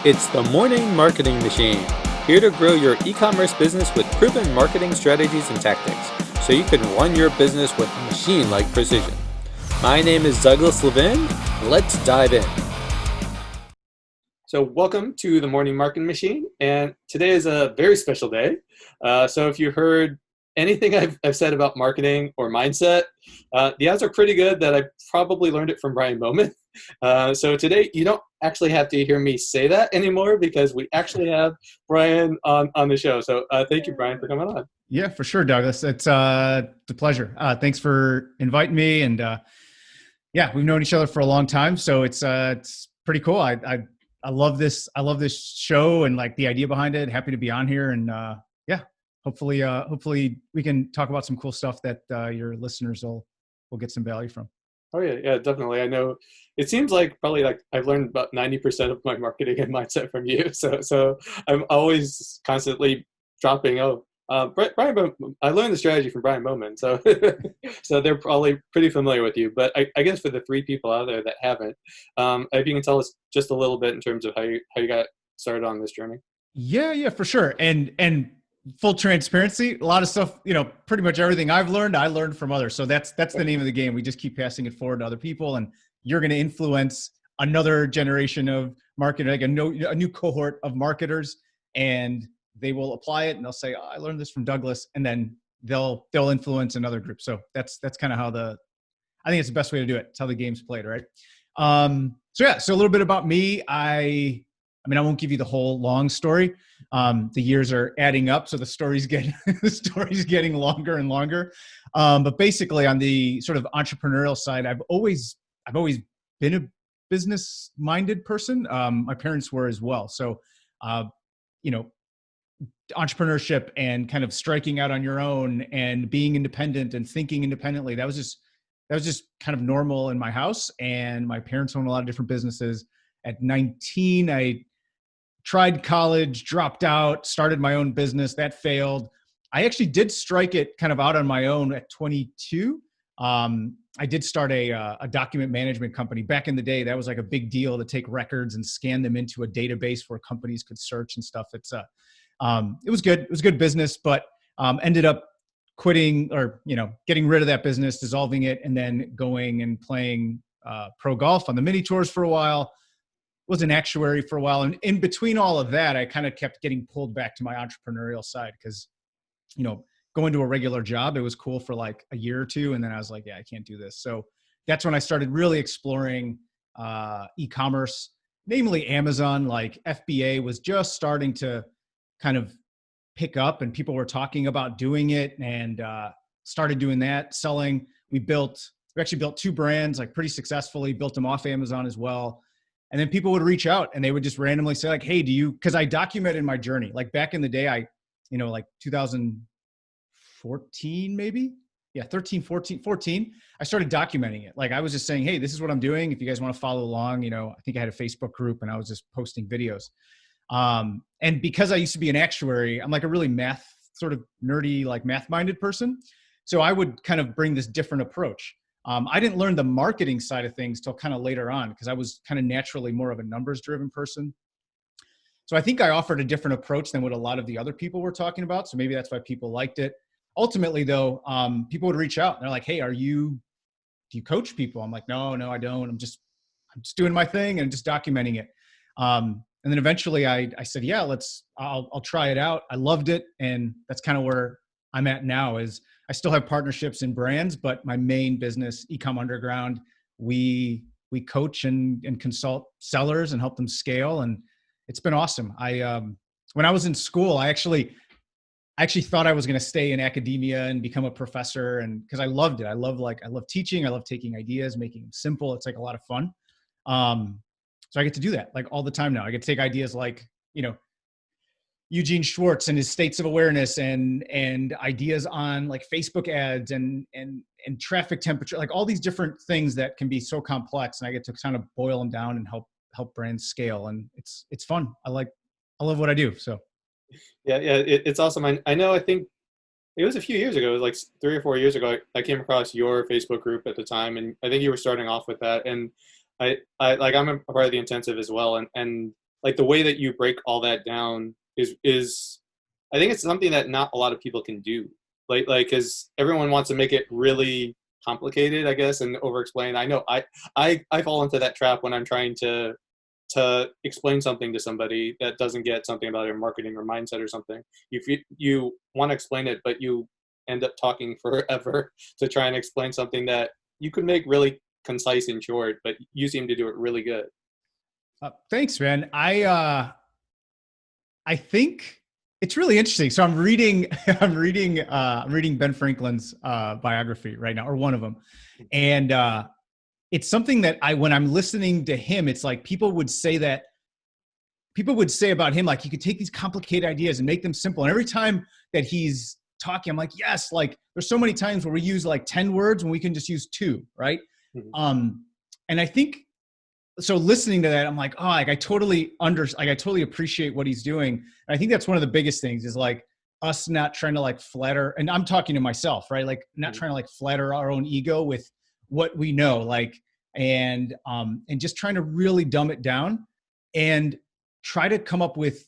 It's the Morning Marketing Machine, here to grow your e-commerce business with proven marketing strategies and tactics, so you can run your business with machine-like precision. My name is Douglas Levin. Let's dive in. So welcome to the Morning Marketing Machine, and today is a very special day. So if you heard anything I've said about marketing or mindset, the odds are pretty good that I probably learned it from Bryan Bowman. So today you don't actually have to hear me say that anymore because we actually have Bryan on the show. So thank you, Bryan, for coming on. Yeah, for sure, Douglas. It's a pleasure. Thanks for inviting me. And yeah, we've known each other for a long time, so it's pretty cool. I love this. I love this show and like the idea behind it. Happy to be on here, and yeah, hopefully we can talk about some cool stuff that your listeners will get some value from. Oh yeah, definitely. I know it seems like probably like I've learned about 90% of my marketing and mindset from you. So I'm always constantly dropping. Bryan Bowman, I learned the strategy from Bryan Bowman. So so they're probably pretty familiar with you. But I guess for the three people out there that haven't, if you can tell us just a little bit in terms of how you got started on this journey. Yeah, for sure. And full transparency, a lot of stuff, pretty much everything I learned from others. So that's the name of the game. We just keep passing it forward to other people, and you're going to influence another generation of marketing, like a new cohort of marketers, and they will apply it and they'll say, oh, I learned this from Douglas, and then they'll influence another group. So that's kind of how I think it's the best way to do it. It's how the game's played, right? So a little bit about me. I mean, I won't give you the whole long story. The years are adding up, so the story's getting longer and longer. But basically, on the sort of entrepreneurial side, I've always been a business-minded person. My parents were as well. So, entrepreneurship and kind of striking out on your own and being independent and thinking independently, that was just kind of normal in my house. And my parents own a lot of different businesses. At 19, I tried college, dropped out, started my own business. That failed. I actually did strike it kind of out on my own at 22. I did start a document management company. Back in the day, that was like a big deal to take records and scan them into a database where companies could search and stuff. It was good. It was good business, but ended up quitting or, getting rid of that business, dissolving it, and then going and playing pro golf on the mini tours for a while. Was an actuary for a while. And in between all of that, I kind of kept getting pulled back to my entrepreneurial side because, going to a regular job, it was cool for like a year or two. And then I was like, yeah, I can't do this. So that's when I started really exploring e-commerce, namely Amazon. Like FBA was just starting to kind of pick up and people were talking about doing it, and started doing that, selling. We actually built two brands, like pretty successfully, built them off Amazon as well. And then people would reach out and they would just randomly say like, hey, because I documented my journey. Like back in the day, like 2014, maybe. Yeah, 13, 14, I started documenting it. Like I was just saying, hey, this is what I'm doing. If you guys want to follow along, I think I had a Facebook group and I was just posting videos. And because I used to be an actuary, I'm like a really sort of nerdy, like math-minded person. So I would kind of bring this different approach. I didn't learn the marketing side of things till kind of later on because I was kind of naturally more of a numbers-driven person. So I think I offered a different approach than what a lot of the other people were talking about. So maybe that's why people liked it. Ultimately, though, people would reach out and they're like, "Hey, do you coach people?" I'm like, "No, I don't. I'm just doing my thing and just documenting it." And then eventually, I said, "Yeah, I'll try it out." I loved it, and that's kind of where I'm at now. Is I still have partnerships in brands, but my main business, Ecom Underground, we coach and consult sellers and help them scale, and it's been awesome. When I was in school, I actually thought I was going to stay in academia and become a professor, and because I loved it. I love teaching. I love taking ideas, making them simple. It's like a lot of fun. So I get to do that like all the time now. I get to take ideas like, Eugene Schwartz and his states of awareness and ideas on like Facebook ads and traffic temperature, like all these different things that can be so complex. And I get to kind of boil them down and help brands scale. And it's fun. I love what I do. So. Yeah, it's awesome. I know, I think it was a few years ago, it was like 3 or 4 years ago, I came across your Facebook group at the time, and I think you were starting off with that. And I'm a part of the intensive as well. And like the way that you break all that down is I think it's something that not a lot of people can do. Like, because everyone wants to make it really complicated, I guess, and over explain. I know I fall into that trap when I'm trying to explain something to somebody that doesn't get something about their marketing or mindset or something. You want to explain it, but you end up talking forever to try and explain something that you could make really concise and short, but you seem to do it really good. Thanks, man. I think it's really interesting. So I'm reading I'm reading Ben Franklin's biography right now, or one of them, and it's something that when I'm listening to him, it's like people would say about him, like he could take these complicated ideas and make them simple. And every time that he's talking, I'm like, yes, like there's so many times where we use like 10 words when we can just use 2, right? Mm-hmm. And I think, so listening to that, I'm like, oh, like I totally appreciate what he's doing. And I think that's one of the biggest things is like us not trying to like flatter, and I'm talking to myself, right? Like not trying to like flatter our own ego with what we know, like, and just trying to really dumb it down and try to come up with,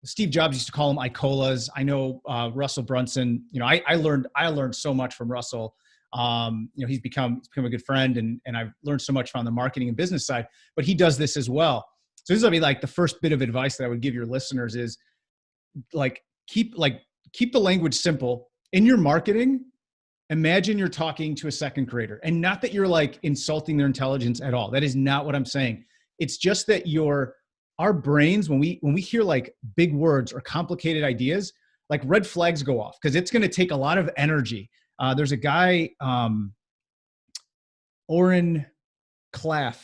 Steve Jobs used to call them Icolas. I know Russell Brunson, you know, I learned so much from Russell. You know, he's become a good friend, and I've learned so much from the marketing and business side, but he does this as well. So this will be like the first bit of advice that I would give your listeners is like, keep the language simple in your marketing. Imagine you're talking to a second grader, and not that you're like insulting their intelligence at all. That is not what I'm saying. It's just that our brains, when we hear like big words or complicated ideas, like red flags go off because it's going to take a lot of energy. There's a guy, Oren Klaff.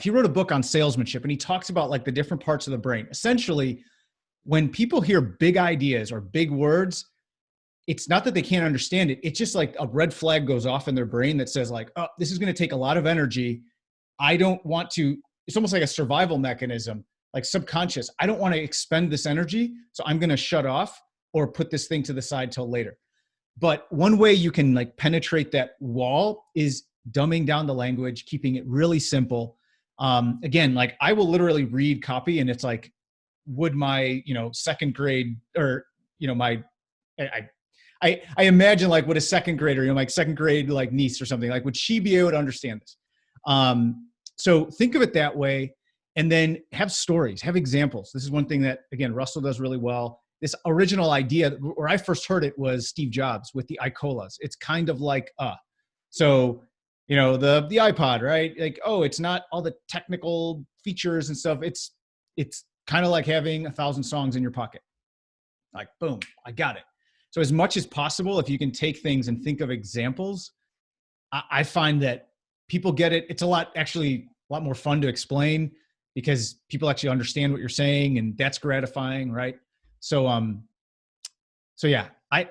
He wrote a book on salesmanship, and he talks about like the different parts of the brain. Essentially, when people hear big ideas or big words, it's not that they can't understand it. It's just like a red flag goes off in their brain that says like, oh, this is going to take a lot of energy. I don't want to, it's almost like a survival mechanism, like subconscious. I don't want to expend this energy, so I'm going to shut off or put this thing to the side till later. But one way you can like penetrate that wall is dumbing down the language, keeping it really simple. Again, like I will literally read copy, and it's like, would my, you know, second grade, or, you know, I imagine like would a second grader, you know, like second grade, like niece or something, like would she be able to understand this? So think of it that way, and then have stories, have examples. This is one thing that, again, Russell does really well. This original idea, where I first heard it, was Steve Jobs with the Icolas. It's kind of like, so, you know, the iPod, right? Like, oh, it's not all the technical features and stuff. It's kind of like having 1,000 songs in your pocket. Like, boom, I got it. So as much as possible, if you can take things and think of examples, I find that people get it. It's a lot more fun to explain because people actually understand what you're saying, and that's gratifying, right? So yeah, I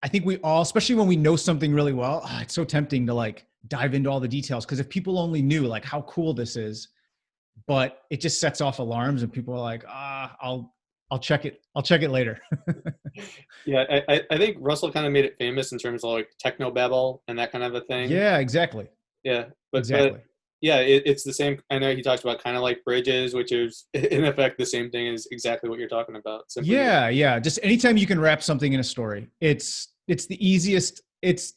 think we all, especially when we know something really well, it's so tempting to like dive into all the details. Cause if people only knew like how cool this is, but it just sets off alarms and people are like, I'll check it later. Yeah. I think Russell kind of made it famous in terms of like technobabble and that kind of a thing. Yeah, exactly. Yeah. But yeah, it's the same. I know he talks about kind of like bridges, which is in effect the same thing as exactly what you're talking about. Yeah. Just anytime you can wrap something in a story, it's the easiest. It's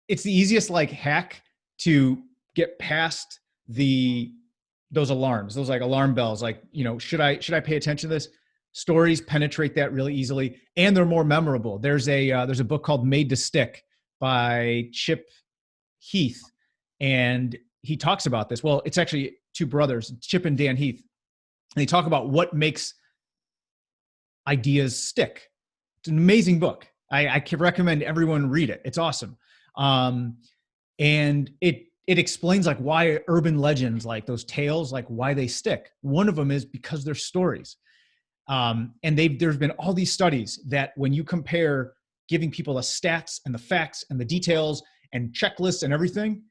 the easiest like hack to get past those alarms, those like alarm bells. Like, you know, should I pay attention to this? Stories penetrate that really easily, and they're more memorable. There's a book called Made to Stick by Chip Heath, and he talks about this. Well, it's actually two brothers, Chip and Dan Heath, and they talk about what makes ideas stick. It's an amazing book. I can recommend everyone read it. It's awesome. And it explains like why urban legends, like those tales, like why they stick. One of them is because they're stories. And there's been all these studies that when you compare giving people the stats and the facts and the details and checklists and everything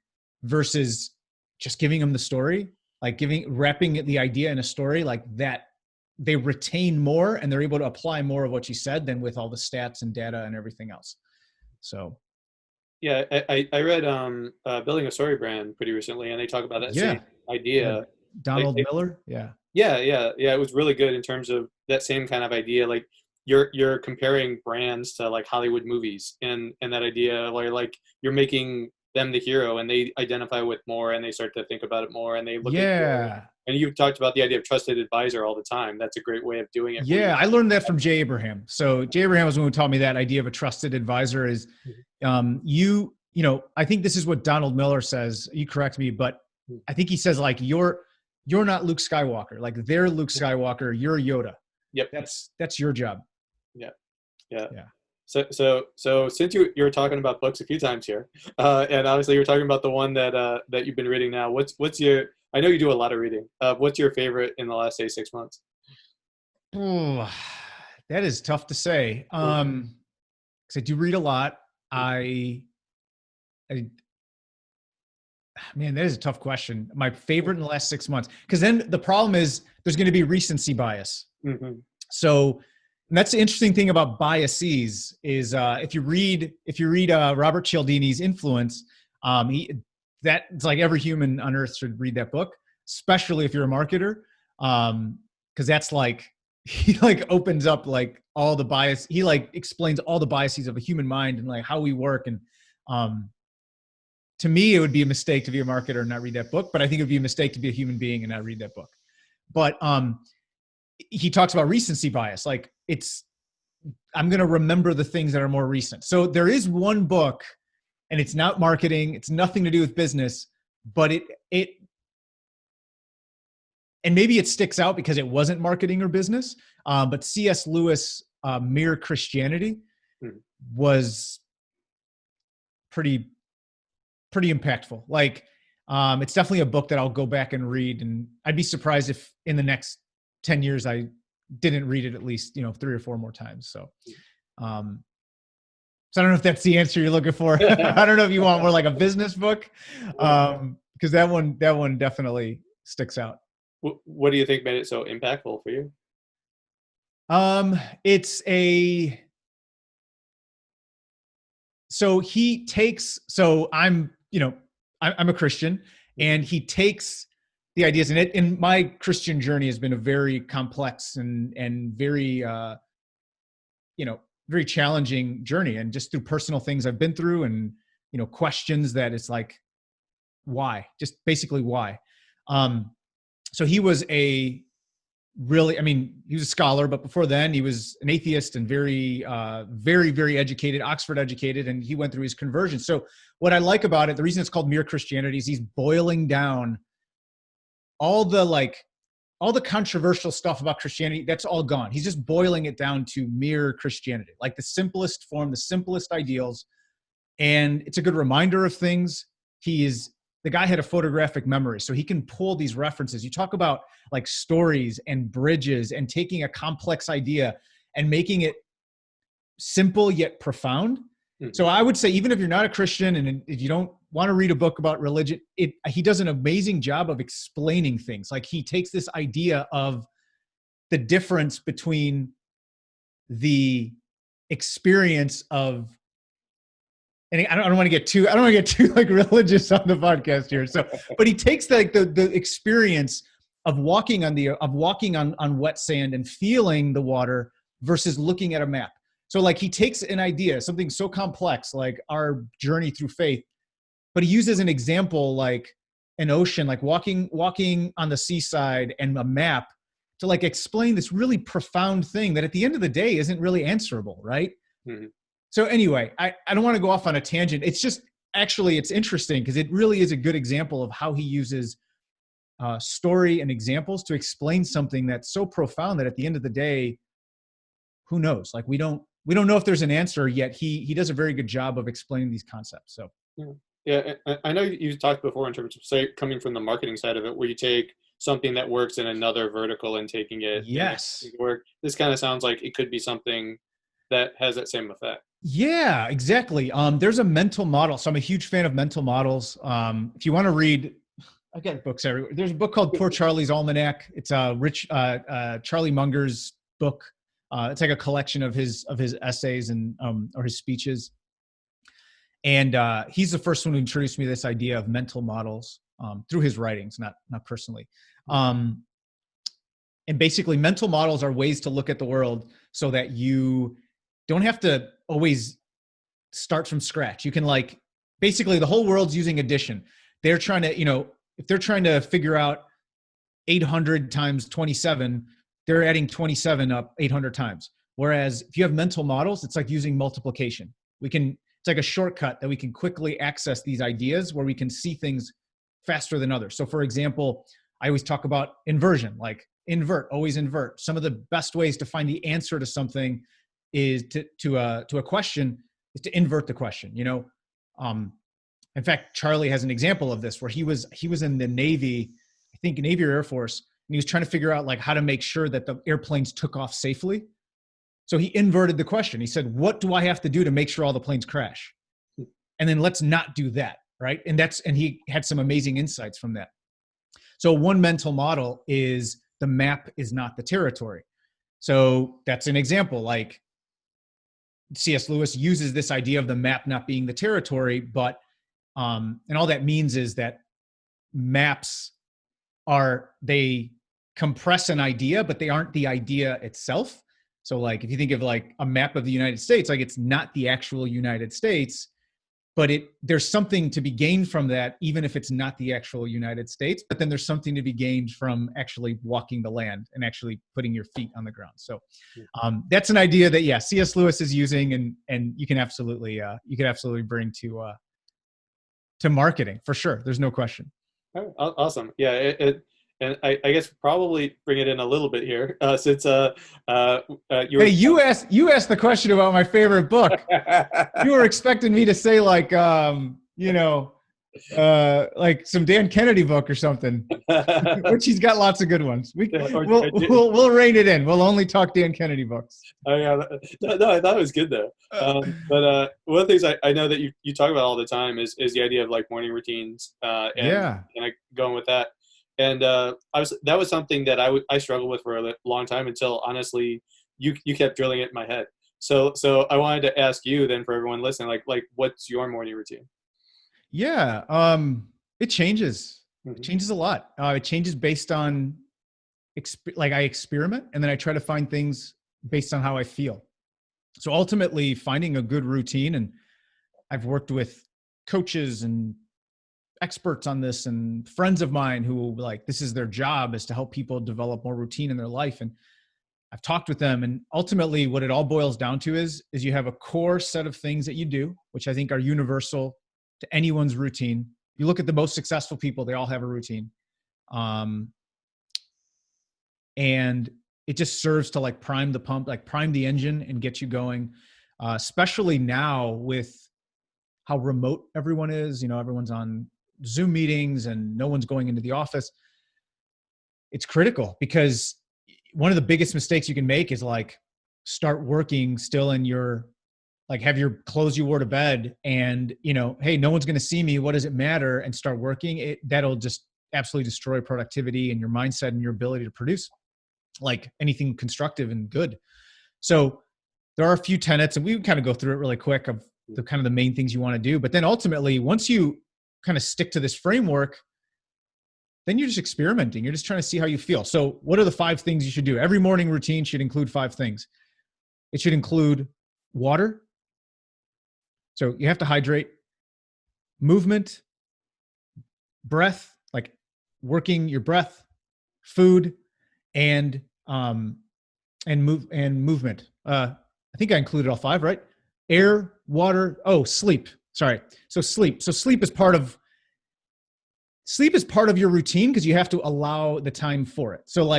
versus just giving them the story, like wrapping the idea in a story like that, they retain more and they're able to apply more of what you said than with all the stats and data and everything else. So. Yeah, I read Building a Story Brand pretty recently, and they talk about that Yeah. idea. Like, Donald Miller. Yeah. yeah, yeah, yeah. It was really good in terms of that same kind of idea. Like you're comparing brands to like Hollywood movies, and that idea where like you're making them the hero, and they identify with more, and they start to think about it more, and they look at you. Yeah. And you've talked about the idea of trusted advisor all the time. That's a great way of doing it. Where Yeah. I learned that from Jay Abraham. So Jay Abraham was the one who taught me that idea of a trusted advisor is I think this is what Donald Miller says. You correct me, but I think he says like you're not Luke Skywalker. Like they're Luke Skywalker. You're Yoda. Yep. That's your job. Yeah. Yeah. Yeah. So since you were talking about books a few times here, and obviously you're talking about the one that you've been reading now. What's your? I know you do a lot of reading. What's your favorite in the last, say, 6 months? Ooh, that is tough to say. 'Cause I do read a lot. I Man, that is a tough question. My favorite in the last 6 months, because then the problem is there's going to be recency bias. Mm-hmm. So and that's the interesting thing about biases is if you read Robert Cialdini's Influence, it's like every human on earth should read that book, especially if you're a marketer, because that's like he like opens up like all the bias. He like explains all the biases of a human mind and like how we work. And to me, it would be a mistake to be a marketer and not read that book. But I think it would be a mistake to be a human being and not read that book. But he talks about recency bias. Like I'm going to remember the things that are more recent. So there is one book, and it's not marketing. It's nothing to do with business, but and maybe it sticks out because it wasn't marketing or business. But C.S. Lewis, Mere Christianity, was pretty impactful. Like, it's definitely a book that I'll go back and read. And I'd be surprised if in the next 10 years, I didn't read it at least, 3 or 4 more times. So I don't know if that's the answer you're looking for. I don't know if you want more like a business book. Because that one definitely sticks out. What do you think made it so impactful for you? I'm a Christian, and he takes the ideas, and my Christian journey has been a very complex and very, very challenging journey. And just through personal things I've been through and, questions that it's like, why? Just basically why? So he was he was a scholar, but before then he was an atheist and very, very, very educated, Oxford educated, and he went through his conversion. So what I like about it, the reason it's called Mere Christianity is he's boiling down all the controversial stuff about Christianity. That's all gone. He's just boiling it down to mere Christianity, like the simplest form, the simplest ideals. And it's a good reminder of things. The guy had a photographic memory, so he can pull these references. You talk about like stories and bridges and taking a complex idea and making it simple yet profound. Mm-hmm. So I would say, even if you're not a Christian and if you don't want to read a book about religion, he does an amazing job of explaining things. Like he takes this idea of the difference between the experience of, and I don't want to get too like religious on the podcast here. So, but he takes like the experience of walking on wet sand and feeling the water versus looking at a map. So like he takes an idea, something so complex like our journey through faith, but he uses an example like an ocean, like walking on the seaside and a map to like explain this really profound thing that at the end of the day isn't really answerable, right? Mm-hmm. So anyway, I don't want to go off on a tangent. It's just actually it's interesting because it really is a good example of how he uses story and examples to explain something that's so profound that at the end of the day, who knows? Like we don't know if there's an answer yet. He does a very good job of explaining these concepts. So yeah, I know you talked before in terms of, say, coming from the marketing side of it, where you take something that works in another vertical and taking it. Yes. Work. This kind of sounds like it could be something that has that same effect. Yeah, exactly. There's a mental model. So I'm a huge fan of mental models. If you want to read, I've got books everywhere. There's a book called Poor Charlie's Almanac. It's Charlie Munger's book. It's like a collection of his essays and or his speeches. And he's the first one who introduced me to this idea of mental models. through his writings, not personally. And basically mental models are ways to look at the world so that you don't have to always start from scratch. You can basically the whole world's using addition. They're trying to, if they're trying to figure out 800 times 27, they're adding 27 up 800 times. Whereas if you have mental models, it's like using multiplication. It's like a shortcut that we can quickly access these ideas where we can see things faster than others. So for example, I always talk about inversion, like always invert. Some of the best ways to find the answer to something is to a question is to invert the question. In fact, Charlie has an example of this where he was in the Navy, I think Navy or Air Force, and he was trying to figure out how to make sure that the airplanes took off safely. So he inverted the question. He said, what do I have to do to make sure all the planes crash? And then let's not do that, right? And he had some amazing insights from that. So one mental model is the map is not the territory. So that's an example. Like C.S. Lewis uses this idea of the map not being the territory, but and all that means is that maps they compress an idea, but they aren't the idea itself. So if you think of a map of the United States, it's not the actual United States, but there's something to be gained from that, even if it's not the actual United States, but then there's something to be gained from actually walking the land and actually putting your feet on the ground. So that's an idea that, C.S. Lewis is using and you can absolutely bring to marketing for sure. There's no question. Oh, awesome. Yeah. And I guess probably bring it in a little bit here, since you asked the question about my favorite book. You were expecting me to say some Dan Kennedy book or something, which he's got lots of good ones. We'll rein it in. We'll only talk Dan Kennedy books. Oh yeah, no, I thought it was good though. But one of the things I know that you talk about all the time is the idea of morning routines, and going with that. And that was something that I struggled with for a long time until honestly you kept drilling it in my head. So I wanted to ask you then, for everyone listening, what's your morning routine? Yeah, it changes. Mm-hmm. It changes a lot. It changes based on I experiment and then I try to find things based on how I feel. So ultimately finding a good routine, and I've worked with coaches and experts on this and friends of mine who this is their job, is to help people develop more routine in their life. And I've talked with them, and ultimately what it all boils down to is you have a core set of things that you do, which I think are universal to anyone's routine. You look at the most successful people, they all have a routine. And it just serves to prime the pump, prime the engine and get you going. Especially now with how remote everyone is, everyone's on Zoom meetings and no one's going into the office. It's critical, because one of the biggest mistakes you can make is start working still in your, have your clothes you wore to bed and, hey, no one's going to see me. What does it matter? And start working. That'll just absolutely destroy productivity and your mindset and your ability to produce anything constructive and good. So there are a few tenets, and we kind of go through it really quick, of the kind of the main things you want to do. But then ultimately, once you kind of stick to this framework, then you're just experimenting. You're just trying to see how you feel. So what are the 5 things you should do? Every morning routine should include 5 things. It should include water. So you have to hydrate, movement, breath, working your breath, food, and movement. I think I included all 5, right? Air, water, sleep. Sorry. So sleep. So sleep is part of your routine, because you have to allow the time for it. So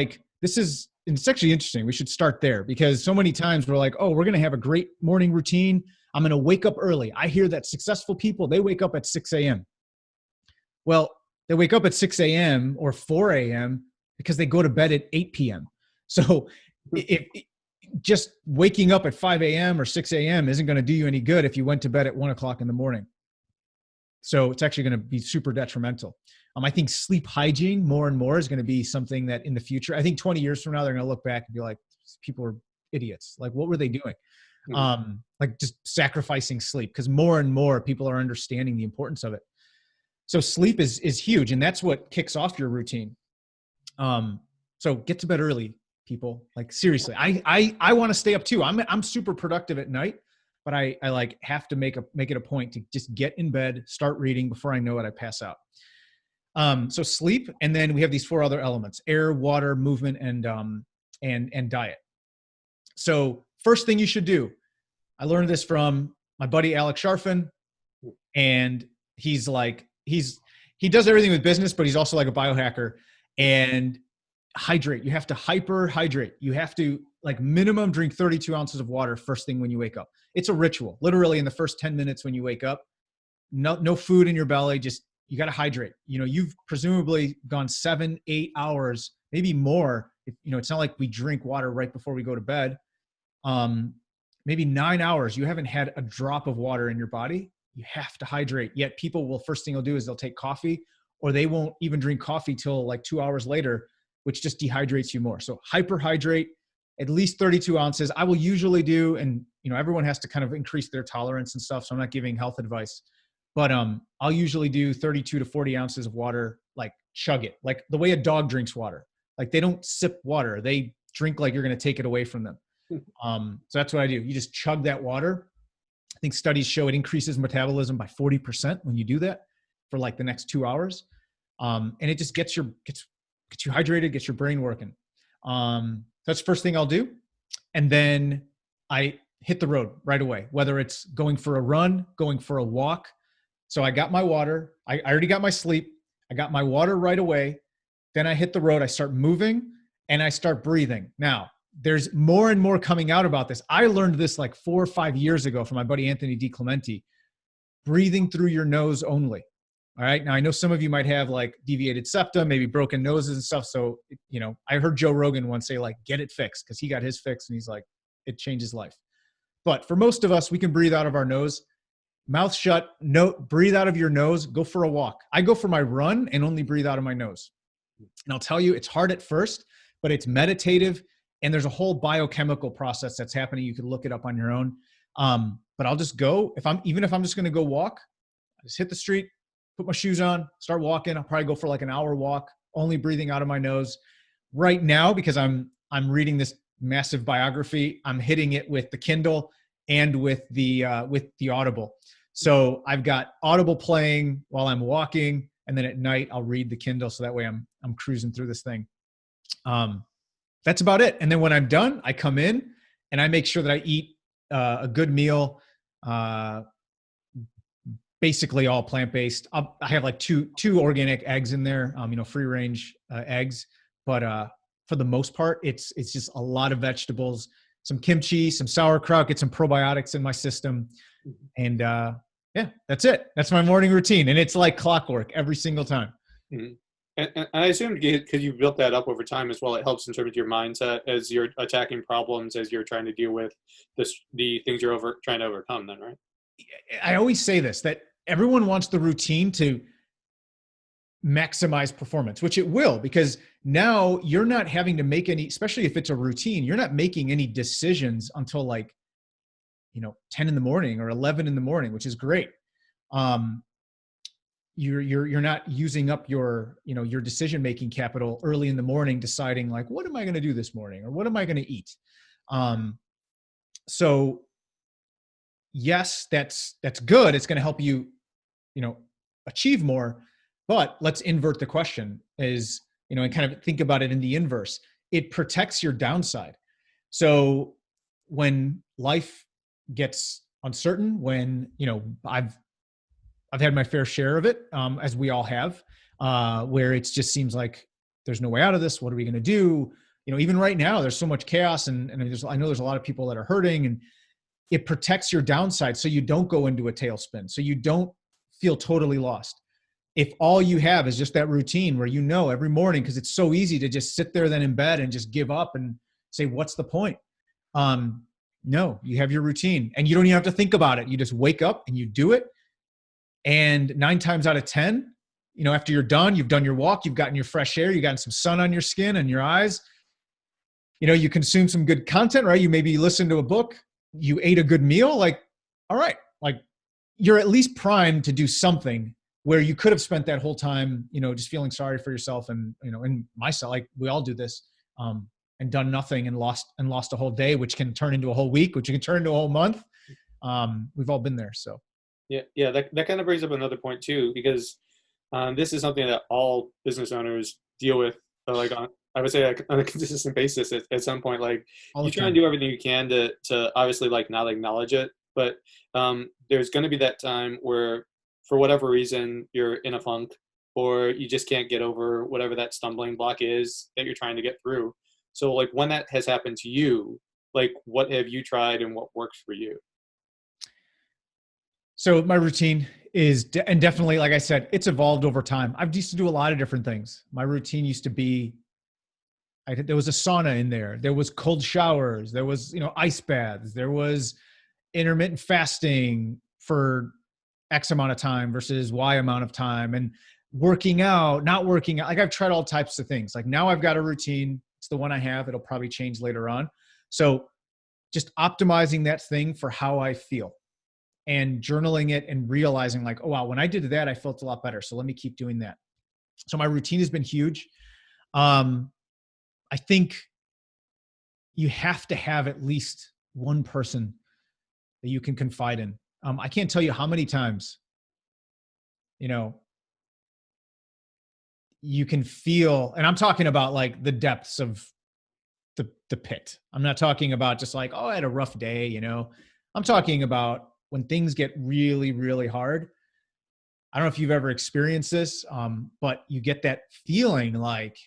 it's actually interesting. We should start there, because so many times we're we're going to have a great morning routine. I'm going to wake up early. I hear that successful people, they wake up at 6 a.m. Well, they wake up at 6 a.m. or 4 a.m. because they go to bed at 8 p.m. So if just waking up at 5 a.m. or 6 a.m. isn't going to do you any good if you went to bed at 1 o'clock in the morning. So it's actually going to be super detrimental. I think sleep hygiene more and more is going to be something that in the future, I think 20 years from now, they're going to look back and be like, people are idiots. What were they doing? Just sacrificing sleep, because more and more people are understanding the importance of it. So sleep is huge, and that's what kicks off your routine. So get to bed early, people. Like seriously, I want to stay up too. I'm super productive at night, but I like have to make it a point to just get in bed, start reading before I know it, I pass out. So sleep, and then we have these 4 other elements: air, water, movement, and diet. So first thing you should do, I learned this from my buddy Alex Sharfin, and he does everything with business, but he's also like a biohacker. And hydrate. You have to hyperhydrate. You have to like minimum drink 32 ounces of water first thing when you wake up. It's a ritual. Literally in the first 10 minutes when you wake up, no food in your belly. Just, you got to hydrate. You know, you've presumably gone 7-8 hours, maybe more. It's not like we drink water right before we go to bed. Maybe 9 hours. You haven't had a drop of water in your body. You have to hydrate. Yet people will, first thing they'll do is they'll take coffee, or they won't even drink coffee till like 2 hours later, which just dehydrates you more. So hyperhydrate, at least 32 ounces. I will usually do, and everyone has to kind of increase their tolerance and stuff. So I'm not giving health advice, but I'll usually do 32 to 40 ounces of water, like chug it, like the way a dog drinks water. Like they don't sip water. They drink like you're going to take it away from them. So that's what I do. You just chug that water. I think studies show it increases metabolism by 40% when you do that for like the next 2 hours. And it just gets you hydrated, gets your brain working. That's the first thing I'll do. And then I hit the road right away, whether it's going for a run, going for a walk. So I got my water. I already got my sleep. I got my water right away. Then I hit the road. I start moving and I start breathing. Now, there's more and more coming out about this. I learned this like 4 or 5 years ago from my buddy Anthony DiClemente. Breathing through your nose only. All right. Now I know some of you might have like deviated septum, maybe broken noses and stuff. So, I heard Joe Rogan once say like, get it fixed, because he got his fixed and he's like, it changed his life. But for most of us, we can breathe out of our nose, mouth shut, breathe out of your nose, go for a walk. I go for my run and only breathe out of my nose. And I'll tell you, it's hard at first, but it's meditative. And there's a whole biochemical process that's happening. You can look it up on your own. But I'll just go, if I'm just going to go walk, I just hit the street, put my shoes on, start walking. I'll probably go for like an hour walk, only breathing out of my nose. Right now, because I'm reading this massive biography, I'm hitting it with the Kindle and with the Audible. So I've got Audible playing while I'm walking, and then at night I'll read the Kindle. So that way I'm cruising through this thing. That's about it. And then when I'm done, I come in and I make sure that I eat a good meal. Basically all plant-based. I have like two organic eggs in there, free range eggs, but for the most part, it's just a lot of vegetables, some kimchi, some sauerkraut, get some probiotics in my system. And yeah, that's it. That's my morning routine. And it's like clockwork every single time. Mm-hmm. And I assume because you've built that up over time as well, it helps in terms of your mindset as you're attacking problems, as you're trying to deal with the things you're trying to overcome then, right? I always say this, that everyone wants the routine to maximize performance, which it will, because now you're not having to make any, especially if it's a routine, you're not making any decisions until like, 10 in the morning or 11 in the morning, which is great. You're not using up your decision-making capital early in the morning, deciding like, what am I going to do this morning? Or what am I going to eat? So yes, that's good. It's going to help you, achieve more, but let's invert the question and kind of think about it in the inverse. It protects your downside. So when life gets uncertain, when, I've had my fair share of it, as we all have, where it just seems like there's no way out of this. What are we going to do? Even right now, there's so much chaos, and I know there's a lot of people that are hurting, and it protects your downside so you don't go into a tailspin, so you don't feel totally lost. If all you have is just that routine where every morning, because it's so easy to just sit there then in bed and just give up and say, what's the point? No, you have your routine and you don't even have to think about it. You just wake up and you do it. And 9 times out of 10, after you're done, you've done your walk, you've gotten your fresh air, you've gotten some sun on your skin and your eyes, you consume some good content, right? You maybe listen to a book, you ate a good meal, like, all right, like you're at least primed to do something where you could have spent that whole time, just feeling sorry for yourself and myself, like we all do this, and done nothing and lost a whole day, which can turn into a whole week, which can turn into a whole month. We've all been there. So Yeah. That kind of brings up another point too, because this is something that all business owners deal with, like I would say like, on a consistent basis at some point. Like all you the try and time. do everything you can to obviously like not acknowledge it, but there's going to be that time where for whatever reason you're in a funk, or you just can't get over whatever that stumbling block is that you're trying to get through. So like when that has happened to you, like what have you tried and what works for you? So my routine is, and definitely, like I said, it's evolved over time. I've used to do a lot of different things. My routine used to be, there was a sauna in there. There was cold showers. There was, ice baths. There was intermittent fasting for X amount of time versus Y amount of time, and working out, not working out. Like I've tried all types of things. Like now I've got a routine. It's the one I have. It'll probably change later on. So just optimizing that thing for how I feel and journaling it and realizing like, oh, wow, when I did that, I felt a lot better. So let me keep doing that. So my routine has been huge. I think you have to have at least one person that you can confide in. I can't tell you how many times, you know, you can feel, and I'm talking about like the depths of the pit. I'm not talking about just like, oh, I had a rough day. I'm talking about when things get really, really hard. I don't know if you've ever experienced this, but you get that feeling like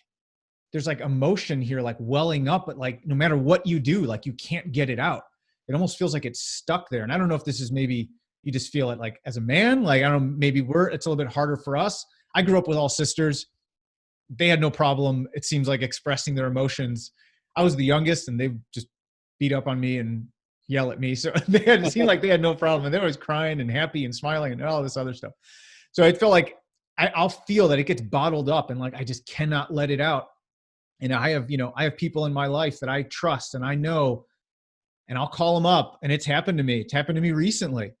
there's like emotion here, like welling up, but like no matter what you do, like you can't get it out. It almost feels like it's stuck there. And I don't know if this is, maybe you just feel it like as a man, like, I don't know, maybe it's a little bit harder for us. I grew up with all sisters. They had no problem, it seems like, expressing their emotions. I was the youngest and they just beat up on me and yell at me. So it seemed like they had no problem. And they were always crying and happy and smiling and all this other stuff. So I feel like I'll feel that it gets bottled up and like, I just cannot let it out. And I have people in my life that I trust and I know, and I'll call them up, and it's happened to me. It's happened to me recently,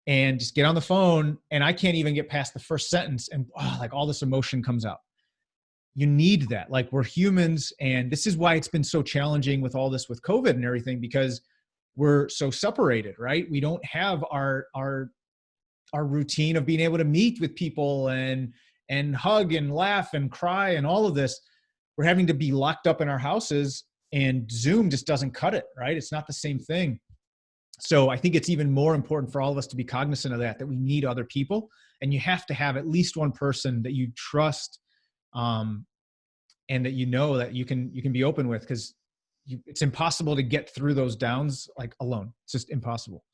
and just get on the phone and I can't even get past the first sentence. And like all this emotion comes out. You need that. Like, we're humans. And this is why it's been so challenging with all this, with COVID and everything, because we're so separated, right? We don't have our routine of being able to meet with people and hug and laugh and cry and all of this. We're having to be locked up in our houses, and Zoom just doesn't cut it, right? It's not the same thing. So I think it's even more important for all of us to be cognizant of that we need other people, and you have to have at least one person that you trust, and that that you can be open with, because it's impossible to get through those downs like alone. It's just impossible.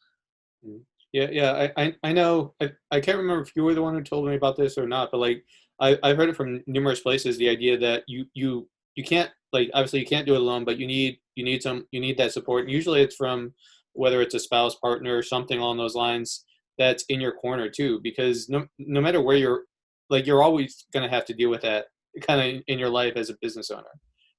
I know. I can't remember if you were the one who told me about this or not, but like I've heard it from numerous places. The idea that you can't, like, obviously you can't do it alone, but you need that support. And usually it's from, whether it's a spouse, partner, or something along those lines, that's in your corner too. Because no matter where you're always gonna have to deal with that kind of in your life as a business owner.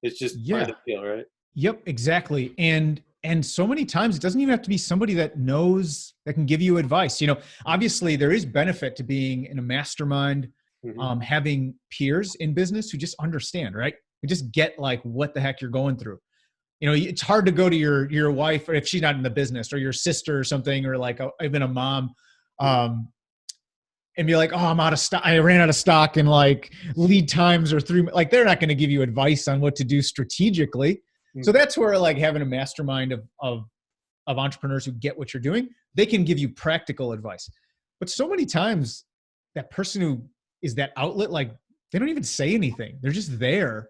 It's just part of Yeah. the deal, right? Yep, exactly. And so many times it doesn't even have to be somebody that knows, that can give you advice. Obviously there is benefit to being in a mastermind, Hmm. having peers in business who just understand, right? Who just get like what the heck you're going through. It's hard to go to your wife, or if she's not in the business, or your sister or something, or like even a mom, um, and be like, oh, I'm out of stock. I ran out of stock, and like lead times are 3, like they're not going to give you advice on what to do strategically. So Hmm. that's where like having a mastermind of entrepreneurs who get what you're doing, they can give you practical advice. But so many times that person who is that outlet, like they don't even say anything. They're just there.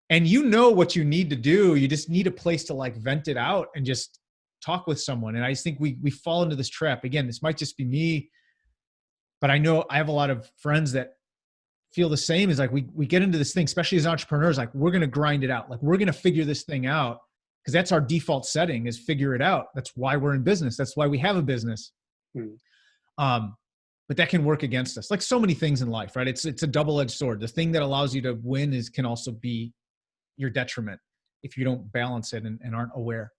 And what you need to do. You just need a place to like vent it out and just talk with someone. And I just think we fall into this trap. Again, this might just be me, but I know I have a lot of friends that feel the same. Is like we get into this thing, especially as entrepreneurs, like we're going to grind it out. Like we're going to figure this thing out, because that's our default setting, is figure it out. That's why we're in business. That's why we have a business. Hmm. But that can work against us, like so many things in life, right? It's a double-edged sword. The thing that allows you to win can also be your detriment if you don't balance it and aren't aware.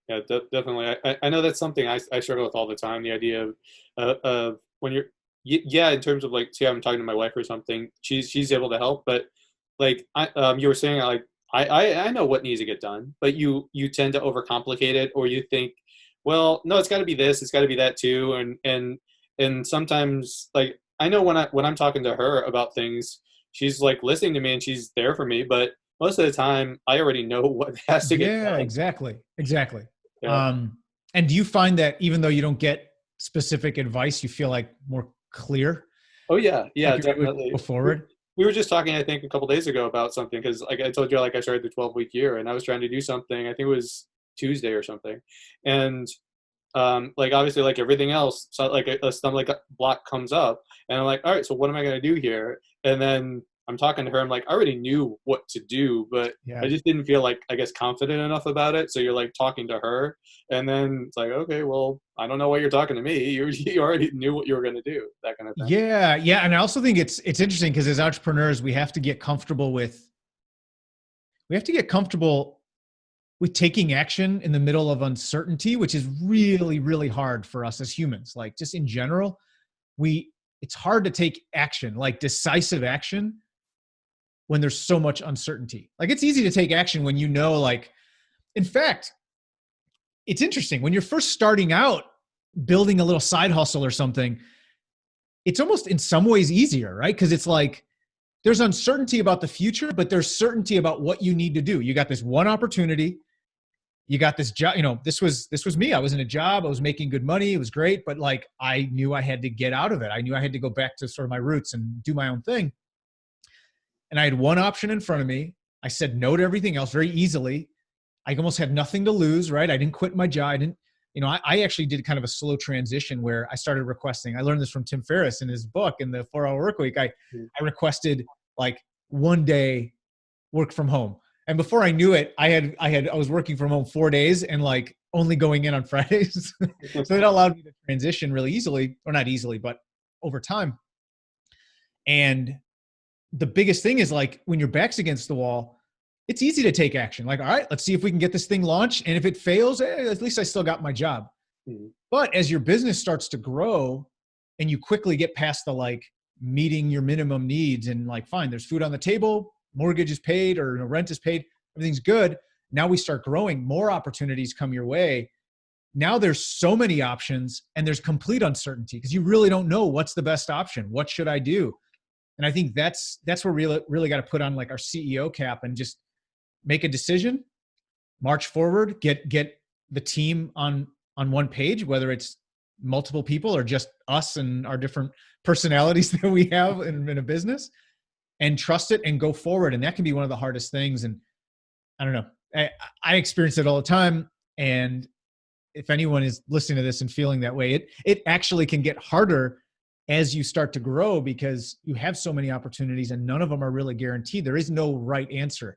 Definitely. I know that's something I struggle with all the time. The idea of when yeah, in terms of like, say I'm talking to my wife or something, she's able to help, but like you were saying, like I know what needs to get done, but you tend to overcomplicate it, or you think, well, no, it's got to be this, it's got to be that too, and sometimes like I know when I'm talking to her about things, she's like listening to me and she's there for me, but most of the time I already know what has to get Yeah, done. exactly. Exactly. Yeah. Um, and do you find that even though you don't get specific advice, you feel like more clear, Oh yeah, yeah, like you're able to go definitely. forward? We were just talking, I think, a couple days ago about something because, like I told you, like I started the 12-week year, and I was trying to do something. I think it was Tuesday or something, and like obviously, like everything else, so like a stumbling block comes up, and I'm like, all right, so what am I gonna do here? And then I'm talking to her. I'm like, I already knew what to do, but I Yeah. just didn't feel like I guess confident enough about it. So you're like talking to her, and then it's like, okay, well, I don't know why you're talking to me. You already knew what you were gonna do, that kind of thing. Yeah. Yeah. And I also think it's interesting because as entrepreneurs, we have to get comfortable with taking action in the middle of uncertainty, which is really, really hard for us as humans. Like just in general, it's hard to take action, like decisive action when there's so much uncertainty. Like it's easy to take action when you know, like, in fact, it's interesting when you're first starting out building a little side hustle or something, it's almost in some ways easier, right? Because it's like there's uncertainty about the future, but there's certainty about what you need to do. You got this one opportunity, you got this job, this was me. I was in a job, I was making good money, it was great, but like I knew I had to get out of it. I knew I had to go back to sort of my roots and do my own thing. And I had one option in front of me. I said no to everything else very easily. I almost had nothing to lose, right? I didn't quit my job. I didn't, I actually did kind of a slow transition where I started requesting. I learned this from Tim Ferriss in his book in the 4 Hour Work Week. I requested like one day work from home. And before I knew it, I was working from home 4 days and like only going in on Fridays. So that allowed me to transition really easily, or not easily, but over time. And the biggest thing is like when your back's against the wall, it's easy to take action. Like, all right, let's see if we can get this thing launched. And if it fails, at least I still got my job. Mhm. But as your business starts to grow and you quickly get past the like meeting your minimum needs and like, fine, there's food on the table, mortgage is paid or rent is paid, everything's good. Now we start growing, more opportunities come your way. Now there's so many options and there's complete uncertainty because you really don't know what's the best option. What should I do? And I think that's where we really got to put on like our CEO cap and just make a decision, march forward, get the team on one page, whether it's multiple people or just us and our different personalities that we have in a business, and trust it and go forward. And that can be one of the hardest things. And I don't know, I experience it all the time. And if anyone is listening to this and feeling that way, it actually can get harder as you start to grow because you have so many opportunities and none of them are really guaranteed. There is no right answer,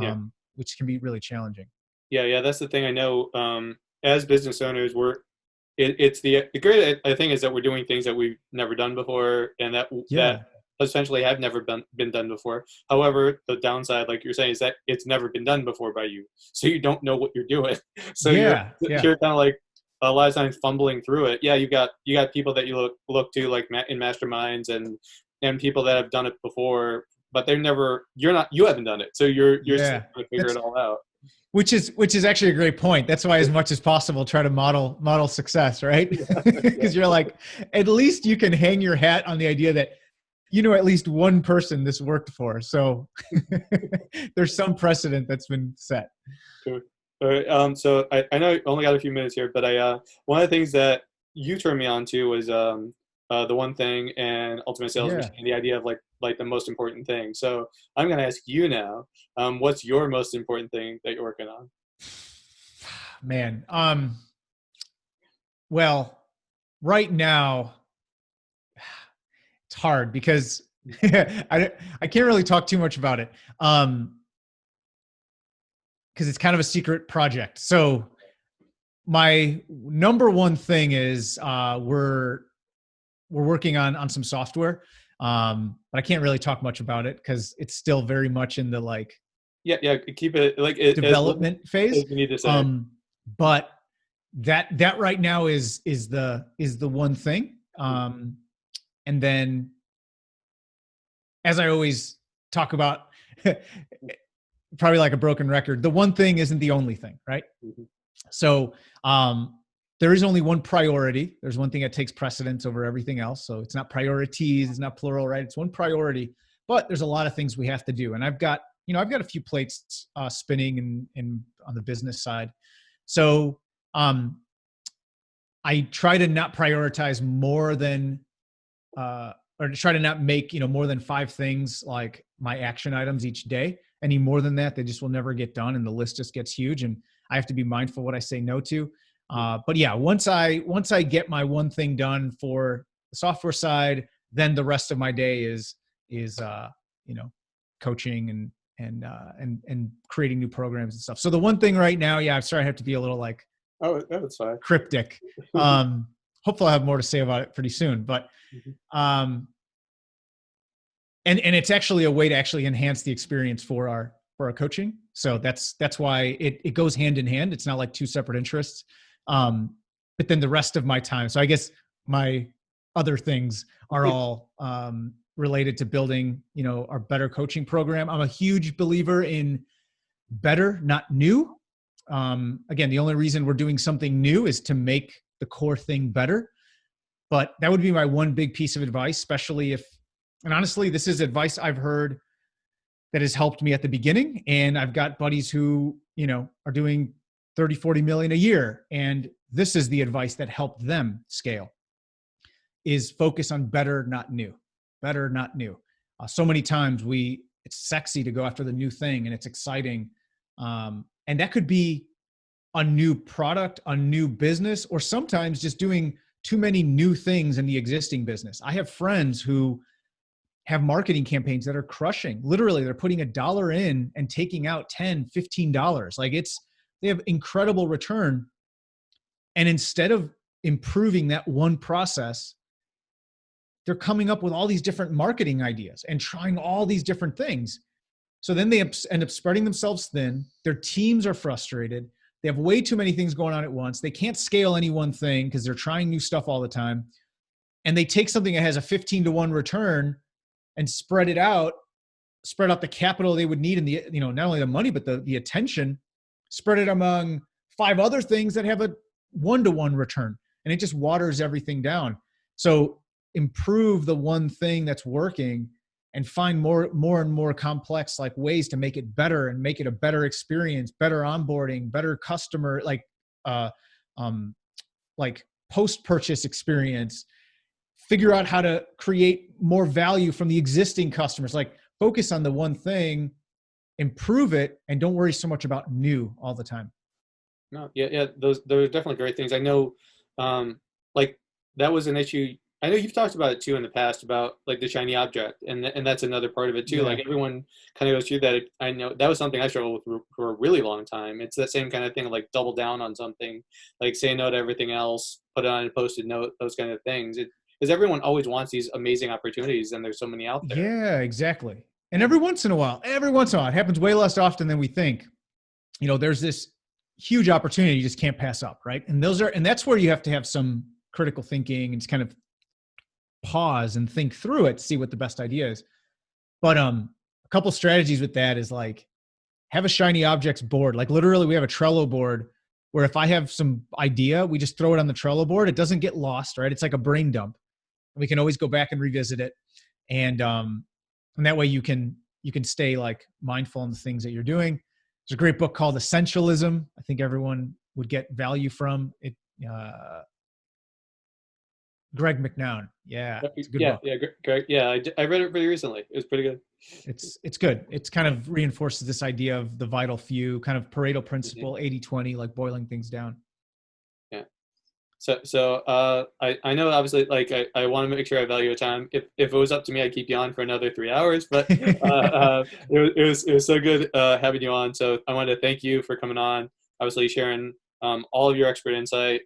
Yeah. which can be really challenging. Yeah, that's the thing. I know as business owners, it's the great thing is that we're doing things that we've never done before, and that Yeah. essentially have never been done before. However, the downside, like you're saying, is that it's never been done before by you, so you don't know what you're doing. So Yeah. Yeah. you're kind of like a lot of times fumbling through it. Yeah, you got people that you look to like in masterminds and people that have done it before, but you haven't done it, so you're still Yeah. trying to figure it That's, all out. which is actually a great point. That's why as much as possible, try to model success, right? Yeah. Because you're like, at least you can hang your hat on the idea that, at least one person this worked for. So there's some precedent that's been set. Sure. All right. So I know I only got a few minutes here, but one of the things that you turned me on to was the one thing and ultimate sales Yeah, machine, the idea of like the most important thing. So I'm going to ask you now, what's your most important thing that you're working on? man. Well, right now it's hard because I can't really talk too much about it. Because it's kind of a secret project. So my number one thing is we're working on some software, but I can't really talk much about it because it's still very much in the like Yeah. Keep it like as little development phase. as you need to say. But that right now is the one thing. And then, as I always talk about, probably like a broken record, the one thing isn't the only thing, right? Mm-hmm. So there is only one priority. There's one thing that takes precedence over everything else. So it's not priorities, it's not plural, right? It's one priority, but there's a lot of things we have to do. And I've got a few plates spinning and on the business side. So I try to not prioritize more than, or to try to not make, more than 5 things like my action items each day. Any more than that, they just will never get done. And the list just gets huge. And I have to be mindful what I say no to. But yeah, once I get my one thing done for the software side, then the rest of my day is coaching and creating new programs and stuff. So the one thing right now, yeah, I'm sorry, I have to be a little like, oh, that's fine, cryptic. Hopefully I'll have more to say about it pretty soon, but, and it's actually a way to actually enhance the experience for our coaching. So that's why it goes hand in hand. It's not like 2 separate interests. But then the rest of my time, so I guess my other things are all related to building, our better coaching program. I'm a huge believer in better, not new. Again, the only reason we're doing something new is to make the core thing better. But that would be my one big piece of advice, especially and honestly, this is advice I've heard that has helped me at the beginning. And I've got buddies who, are doing 30, 40 million a year. And this is the advice that helped them scale, is focus on better, not new. Better, not new. So many times it's sexy to go after the new thing and it's exciting. And that could be a new product, a new business, or sometimes just doing too many new things in the existing business. I have friends who have marketing campaigns that are crushing. Literally, they're putting $1 in and taking out $10, $15. Like they have incredible return. And instead of improving that one process, they're coming up with all these different marketing ideas and trying all these different things. So then they end up spreading themselves thin. Their teams are frustrated. They have way too many things going on at once. They can't scale any one thing because they're trying new stuff all the time. And they take something that has a 15-to-1 return and spread out the capital they would need in the, not only the money, but the attention, spread it among 5 other things that have a 1-to-1 return. And it just waters everything down. So improve the one thing that's working and find more and more complex like ways to make it better and make it a better experience, better onboarding, better customer, like post-purchase experience. Figure out how to create more value from the existing customers. Like focus on the one thing, improve it, and don't worry so much about new all the time. No, yeah, those are definitely great things. I know, like that was an issue. I know you've talked about it too in the past about like the shiny object, and that's another part of it too. Yeah. Like everyone kind of goes through that. I know that was something I struggled with for a really long time. It's that same kind of thing of like double down on something, like say no to everything else, put it on a Post-it note, those kind of things. Because everyone always wants these amazing opportunities, and there's so many out there. Yeah, exactly. And every once in a while, it happens way less often than we think. There's this huge opportunity you just can't pass up, right? And that's where you have to have some critical thinking and just kind of pause and think through it, see what the best idea is. But a couple strategies with that is like have a shiny objects board. Like literally, we have a Trello board where if I have some idea, we just throw it on the Trello board. It doesn't get lost, right? It's like a brain dump. We can always go back and revisit it. And that way you can stay like mindful in the things that you're doing. There's a great book called Essentialism. I think everyone would get value from it. Greg McNown. Yeah. It's a good book. Yeah. Greg. Yeah. I read it pretty recently. It was pretty good. It's good. It's kind of reinforces this idea of the vital few, kind of Pareto principle, 80-20, like boiling things down. Yeah. So I know obviously like I want to make sure I value your time. If it was up to me, I'd keep you on for another 3 hours, but it was so good having you on. So I wanted to thank you for coming on, obviously sharing all of your expert insight.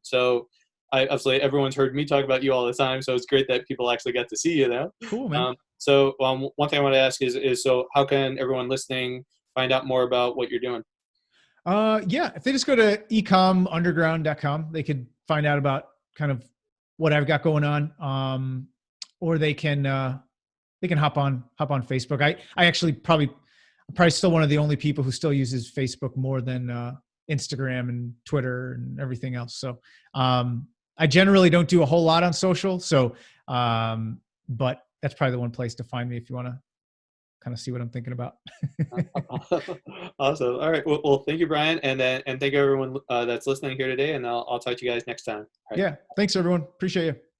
So obviously everyone's heard me talk about you all the time, so it's great that people actually get to see you now. Cool, man. So one thing I want to ask is so how can everyone listening find out more about what you're doing? Yeah, if they just go to ecomunderground.com, they could find out about kind of what I've got going on. or they can hop on Facebook. I actually probably still one of the only people who still uses Facebook more than Instagram and Twitter and everything else. So I generally don't do a whole lot on social. So, but that's probably the one place to find me if you want to kind of see what I'm thinking about. Awesome. All right. Well, thank you, Bryan, and thank you everyone that's listening here today. And I'll talk to you guys next time. All right. Yeah. Thanks everyone. Appreciate you.